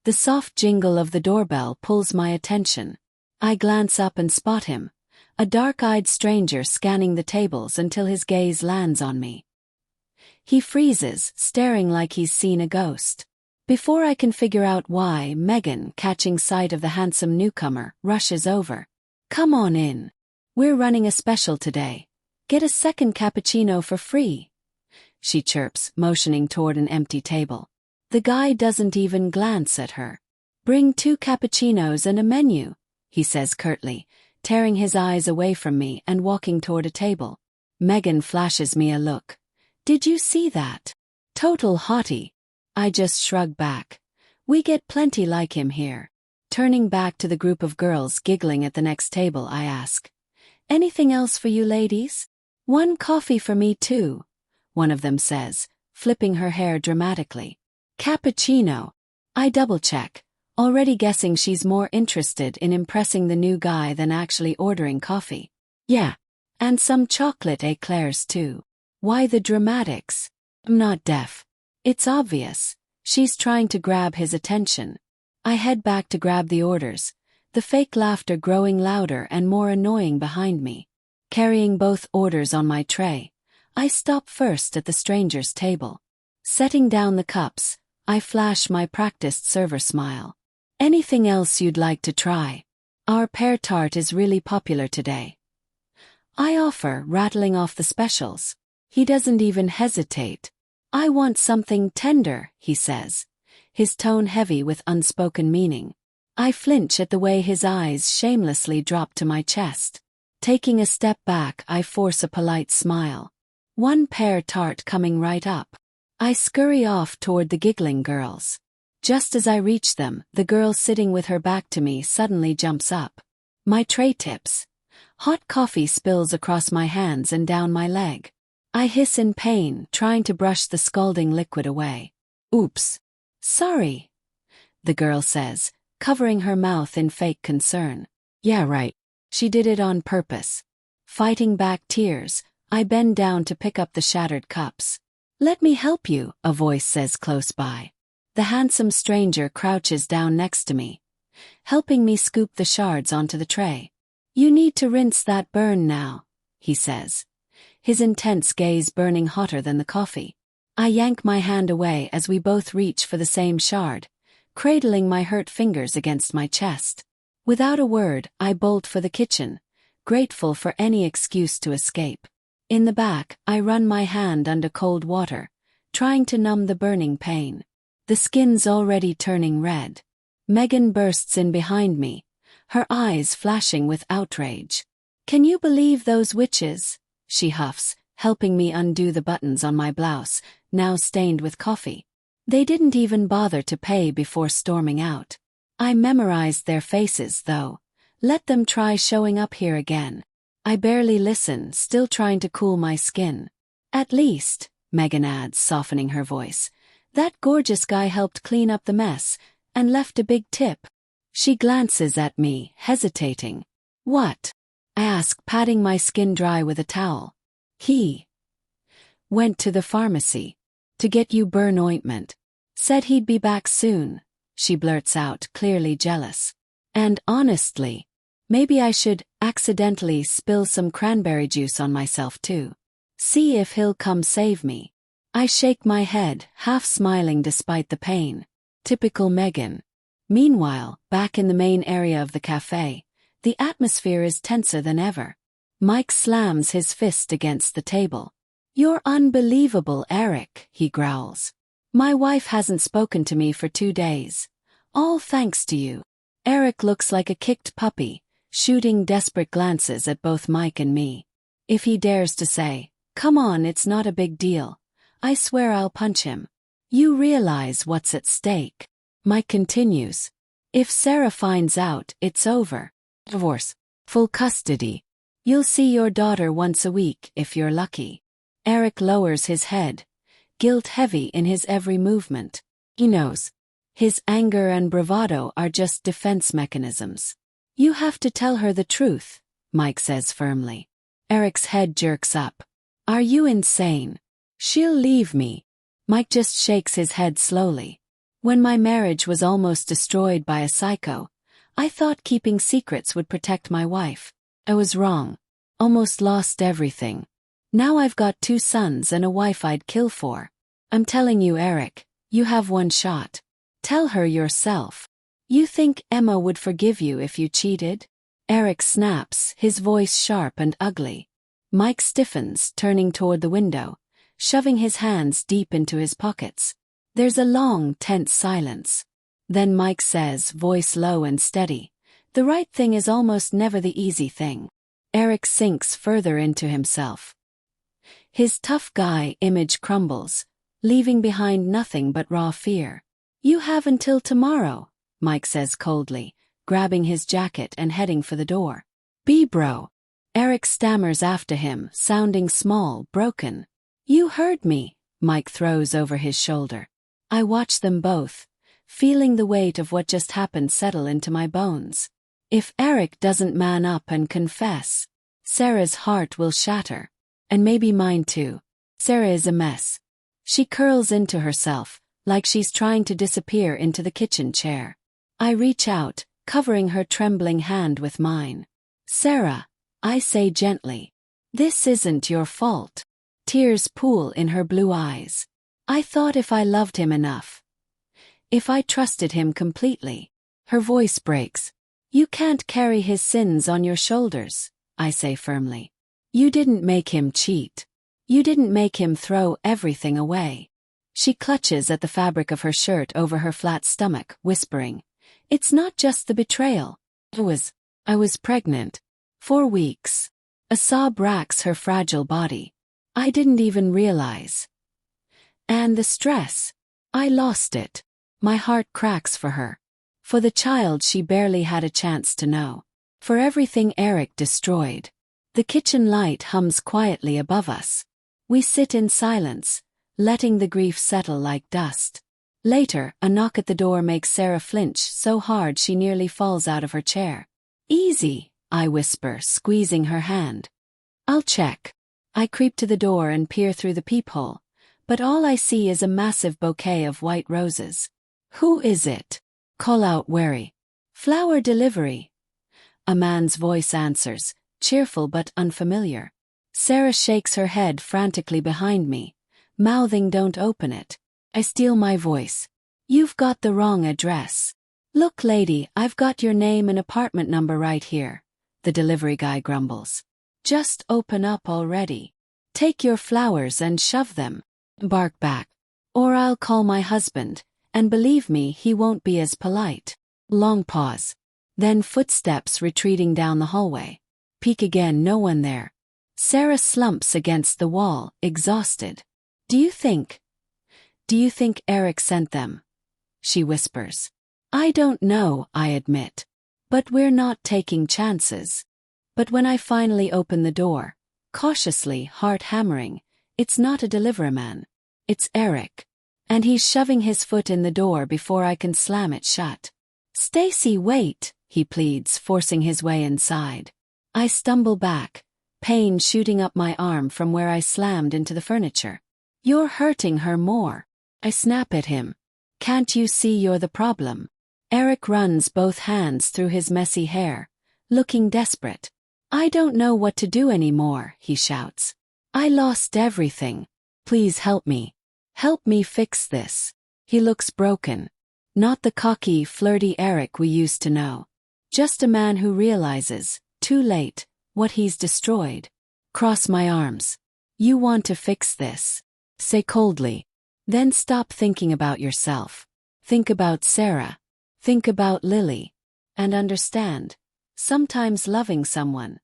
The soft jingle of the doorbell pulls my attention. I glance up and spot him, a dark-eyed stranger scanning the tables until his gaze lands on me. He freezes, staring like he's seen a ghost. Before I can figure out why, Megan, catching sight of the handsome newcomer, rushes over. "Come on in. We're running a special today. Get a second cappuccino for free," she chirps, motioning toward an empty table. The guy doesn't even glance at her. "Bring 2 cappuccinos and a menu," he says curtly, tearing his eyes away from me and walking toward a table. Megan flashes me a look. "Did you see that? Total hottie." I just shrug back. "We get plenty like him here." Turning back to the group of girls giggling at the next table, I ask, "Anything else for you ladies?" "1 coffee for me too," one of them says, flipping her hair dramatically. "Cappuccino." I double-check, already guessing she's more interested in impressing the new guy than actually ordering coffee. "Yeah. And some chocolate eclairs too." Why the dramatics? I'm not deaf. It's obvious. She's trying to grab his attention. I head back to grab the orders, the fake laughter growing louder and more annoying behind me. Carrying both orders on my tray, I stop first at the stranger's table. Setting down the cups, I flash my practiced server smile. "Anything else you'd like to try? Our pear tart is really popular today," I offer, rattling off the specials. He doesn't even hesitate. "I want something tender," he says, his tone heavy with unspoken meaning. I flinch at the way his eyes shamelessly drop to my chest. Taking a step back, I force a polite smile. "1 pear tart coming right up." I scurry off toward the giggling girls. Just as I reach them, the girl sitting with her back to me suddenly jumps up. My tray tips. Hot coffee spills across my hands and down my leg. I hiss in pain, trying to brush the scalding liquid away. "Oops. Sorry," the girl says, covering her mouth in fake concern. "Yeah, right. She did it on purpose." Fighting back tears, I bend down to pick up the shattered cups. "Let me help you," a voice says close by. The handsome stranger crouches down next to me, helping me scoop the shards onto the tray. "You need to rinse that burn now," he says, his intense gaze burning hotter than the coffee. I yank my hand away as we both reach for the same shard, cradling my hurt fingers against my chest. Without a word, I bolt for the kitchen, grateful for any excuse to escape. In the back, I run my hand under cold water, trying to numb the burning pain. The skin's already turning red. Megan bursts in behind me, her eyes flashing with outrage. "Can you believe those witches?" she huffs, helping me undo the buttons on my blouse, now stained with coffee. "They didn't even bother to pay before storming out." I memorized their faces, though. Let them try showing up here again. I barely listen, still trying to cool my skin. "At least," Megan adds, softening her voice, "that gorgeous guy helped clean up the mess, and left a big tip." She glances at me, hesitating. "What?" I ask, patting my skin dry with a towel. "He went to the pharmacy to get you burn ointment. Said he'd be back soon," she blurts out, clearly jealous. "And honestly, maybe I should accidentally spill some cranberry juice on myself too. See if he'll come save me." I shake my head, half smiling despite the pain. Typical Megan. Meanwhile, back in the main area of the café, the atmosphere is tenser than ever. Mike slams his fist against the table. "You're unbelievable, Eric," he growls. "My wife hasn't spoken to me for 2 days. All thanks to you." Eric looks like a kicked puppy, shooting desperate glances at both Mike and me. If he dares to say, "Come on, it's not a big deal," I swear I'll punch him. "You realize what's at stake," Mike continues. "If Sarah finds out, it's over. Divorce. Full custody. You'll see your daughter once a week if you're lucky." Eric lowers his head, guilt heavy in his every movement. He knows. His anger and bravado are just defense mechanisms. "You have to tell her the truth," Mike says firmly. Eric's head jerks up. "Are you insane? She'll leave me." Mike just shakes his head slowly. When my marriage was almost destroyed by a psycho, I thought keeping secrets would protect my wife. I was wrong. Almost lost everything. Now I've got 2 sons and a wife I'd kill for. I'm telling you, Eric, you have one shot. Tell her yourself. You think Emma would forgive you if you cheated? Eric snaps, his voice sharp and ugly. Mike stiffens, turning toward the window, shoving his hands deep into his pockets. There's a long, tense silence. Then Mike says, voice low and steady, "The right thing is almost never the easy thing." Eric sinks further into himself. His tough guy image crumbles, leaving behind nothing but raw fear. "You have until tomorrow," Mike says coldly, grabbing his jacket and heading for the door. "Be bro." Eric stammers after him, sounding small, broken. "You heard me," Mike throws over his shoulder. I watch them both, feeling the weight of what just happened settle into my bones. If Eric doesn't man up and confess, Sarah's heart will shatter. And maybe mine too. Sarah is a mess. She curls into herself, like she's trying to disappear into the kitchen chair. I reach out, covering her trembling hand with mine. "Sarah," I say gently, "this isn't your fault." Tears pool in her blue eyes. I thought if I loved him enough, if I trusted him completely. Her voice breaks. "You can't carry his sins on your shoulders," I say firmly. "You didn't make him cheat. You didn't make him throw everything away." She clutches at the fabric of her shirt over her flat stomach, whispering, "It's not just the betrayal. I was pregnant. 4 weeks." A sob racks her fragile body. I didn't even realize. And the stress. I lost it. My heart cracks for her. For the child she barely had a chance to know. For everything Eric destroyed. The kitchen light hums quietly above us. We sit in silence, letting the grief settle like dust. Later, a knock at the door makes Sarah flinch so hard she nearly falls out of her chair. "Easy," I whisper, squeezing her hand. "I'll check." I creep to the door and peer through the peephole, but all I see is a massive bouquet of white roses. "Who is it?" Call out wary. "Flower delivery." A man's voice answers, cheerful but unfamiliar. Sarah shakes her head frantically behind me, mouthing, "Don't open it." I steal my voice. "You've got the wrong address." "Look, lady, I've got your name and apartment number right here," the delivery guy grumbles. "Just open up already. Take your flowers and shove them." Bark back. "Or I'll call my husband, and believe me, he won't be as polite." Long pause. Then footsteps retreating down the hallway. Peek again, no one there. Sarah slumps against the wall, exhausted. Do you think Eric sent them?" she whispers. "I don't know," I admit. "But we're not taking chances." But when I finally open the door, cautiously, heart hammering, it's not a deliveryman. It's Eric. And he's shoving his foot in the door before I can slam it shut. "Stacy, wait," he pleads, forcing his way inside. I stumble back, pain shooting up my arm from where I slammed into the furniture. "You're hurting her more." I snap at him. "Can't you see you're the problem?" Eric runs both hands through his messy hair, looking desperate. "I don't know what to do anymore," he shouts. "I lost everything. Please help me. Help me fix this." He looks broken. Not the cocky, flirty Eric we used to know. Just a man who realizes, too late, what he's destroyed. Cross my arms. "You want to fix this," say coldly. "Then stop thinking about yourself. Think about Sarah. Think about Lily. And understand, sometimes loving someone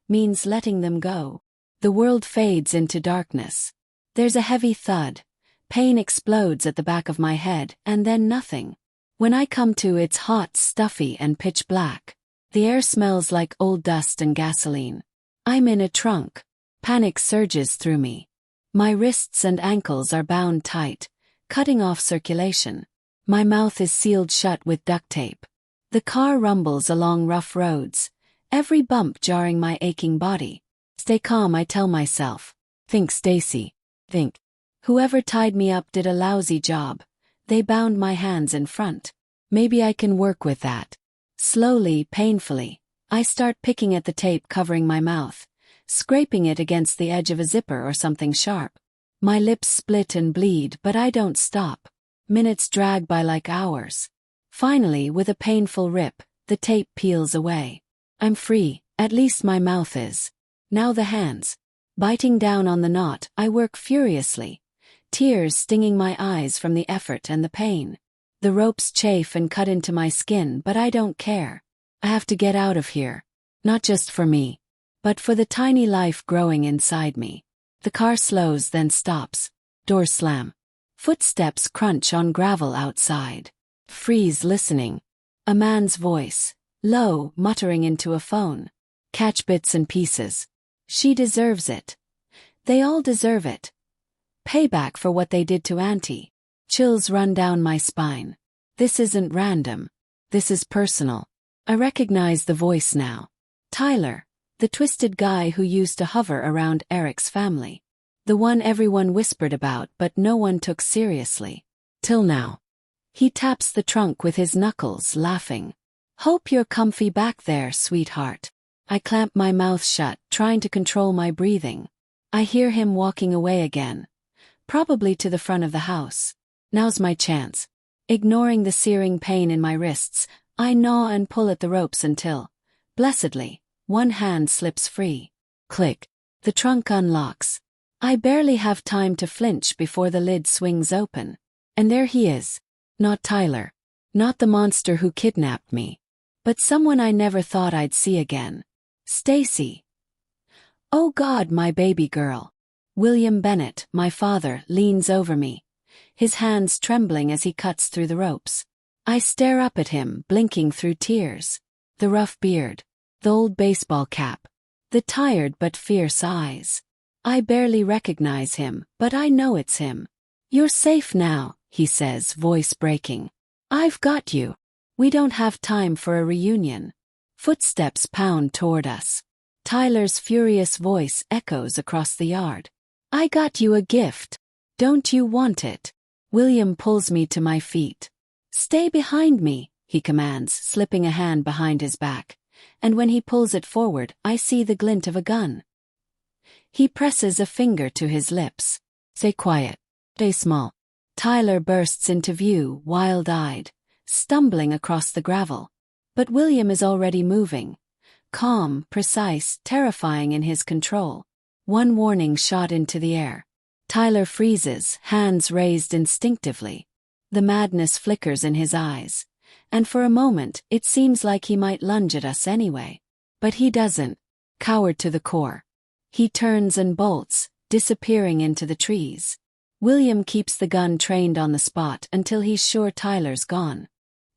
means letting them go." The world fades into darkness. There's a heavy thud. Pain explodes at the back of my head, and then nothing. When I come to, it's hot, stuffy, and pitch black. The air smells like old dust and gasoline. I'm in a trunk. Panic surges through me. My wrists and ankles are bound tight, cutting off circulation. My mouth is sealed shut with duct tape. The car rumbles along rough roads, every bump jarring my aching body. Stay calm, I tell myself. Think, Stacy. Think. Whoever tied me up did a lousy job. They bound my hands in front. Maybe I can work with that. Slowly, painfully, I start picking at the tape covering my mouth, scraping it against the edge of a zipper or something sharp. My lips split and bleed, but I don't stop. Minutes drag by like hours. Finally, with a painful rip, the tape peels away. I'm free, at least my mouth is. Now the hands. Biting down on the knot, I work furiously, tears stinging my eyes from the effort and the pain. The ropes chafe and cut into my skin, but I don't care. I have to get out of here. Not just for me, but for the tiny life growing inside me. The car slows, then stops. Doors slam. Footsteps crunch on gravel outside. Freeze, listening. A man's voice, low, muttering into a phone. Catch bits and pieces. She deserves it. They all deserve it. Payback for what they did to Auntie. Chills run down my spine. This isn't random. This is personal. I recognize the voice now. Tyler, the twisted guy who used to hover around Eric's family. The one everyone whispered about but no one took seriously. Till now. He taps the trunk with his knuckles, laughing. Hope you're comfy back there, sweetheart. I clamp my mouth shut, trying to control my breathing. I hear him walking away again. Probably to the front of the house. Now's my chance. Ignoring the searing pain in my wrists, I gnaw and pull at the ropes until, blessedly, one hand slips free. Click. The trunk unlocks. I barely have time to flinch before the lid swings open. And there he is. Not Tyler. Not the monster who kidnapped me. But someone I never thought I'd see again. Stacy. Oh God, my baby girl. William Bennett, my father, leans over me, his hands trembling as he cuts through the ropes. I stare up at him, blinking through tears. The rough beard, the old baseball cap, the tired but fierce eyes. I barely recognize him, but I know it's him. You're safe now, he says, voice breaking. I've got you. We don't have time for a reunion. Footsteps pound toward us. Tyler's furious voice echoes across the yard. I got you a gift. Don't you want it? William pulls me to my feet. Stay behind me, he commands, slipping a hand behind his back. And when he pulls it forward, I see the glint of a gun. He presses a finger to his lips. Stay quiet. Stay small. Tyler bursts into view, wild-eyed, stumbling across the gravel. But William is already moving. Calm, precise, terrifying in his control. One warning shot into the air. Tyler freezes, hands raised instinctively. The madness flickers in his eyes. And for a moment, it seems like he might lunge at us anyway. But he doesn't. Coward to the core. He turns and bolts, disappearing into the trees. William keeps the gun trained on the spot until he's sure Tyler's gone.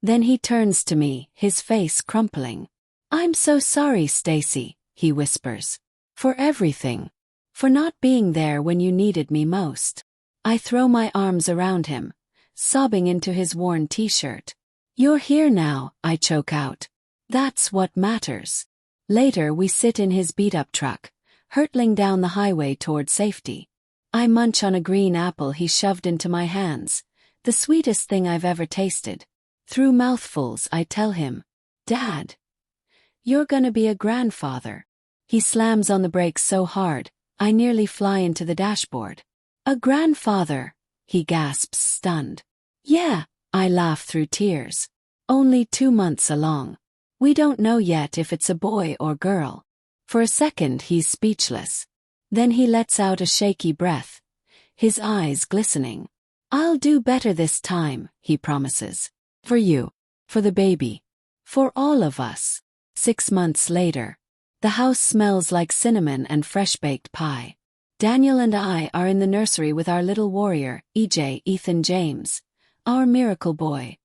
Then he turns to me, his face crumpling. I'm so sorry, Stacy, he whispers. For everything. For not being there when you needed me most. I throw my arms around him, sobbing into his worn t-shirt. You're here now, I choke out. That's what matters. Later we sit in his beat-up truck, hurtling down the highway toward safety. I munch on a green apple he shoved into my hands, the sweetest thing I've ever tasted. Through mouthfuls I tell him, Dad, you're gonna be a grandfather. He slams on the brakes so hard, I nearly fly into the dashboard. A grandfather, he gasps, stunned. Yeah, I laugh through tears. Only 2 months along. We don't know yet if it's a boy or girl. For a second he's speechless. Then he lets out a shaky breath, his eyes glistening. I'll do better this time, he promises. For you. For the baby. For all of us. 6 months later. The house smells like cinnamon and fresh-baked pie. Daniel and I are in the nursery with our little warrior, Ethan James, our miracle boy.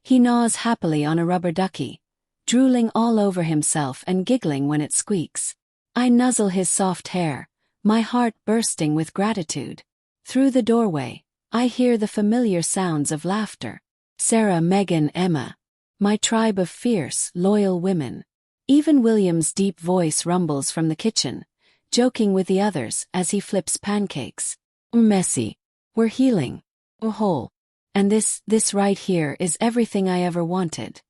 He gnaws happily on a rubber ducky, drooling all over himself and giggling when it squeaks. I nuzzle his soft hair, my heart bursting with gratitude. Through the doorway, I hear the familiar sounds of laughter. Sarah, Megan, Emma. My tribe of fierce, loyal women. Even William's deep voice rumbles from the kitchen, joking with the others as he flips pancakes. We're messy. We're healing. We're whole. And this right here is everything I ever wanted.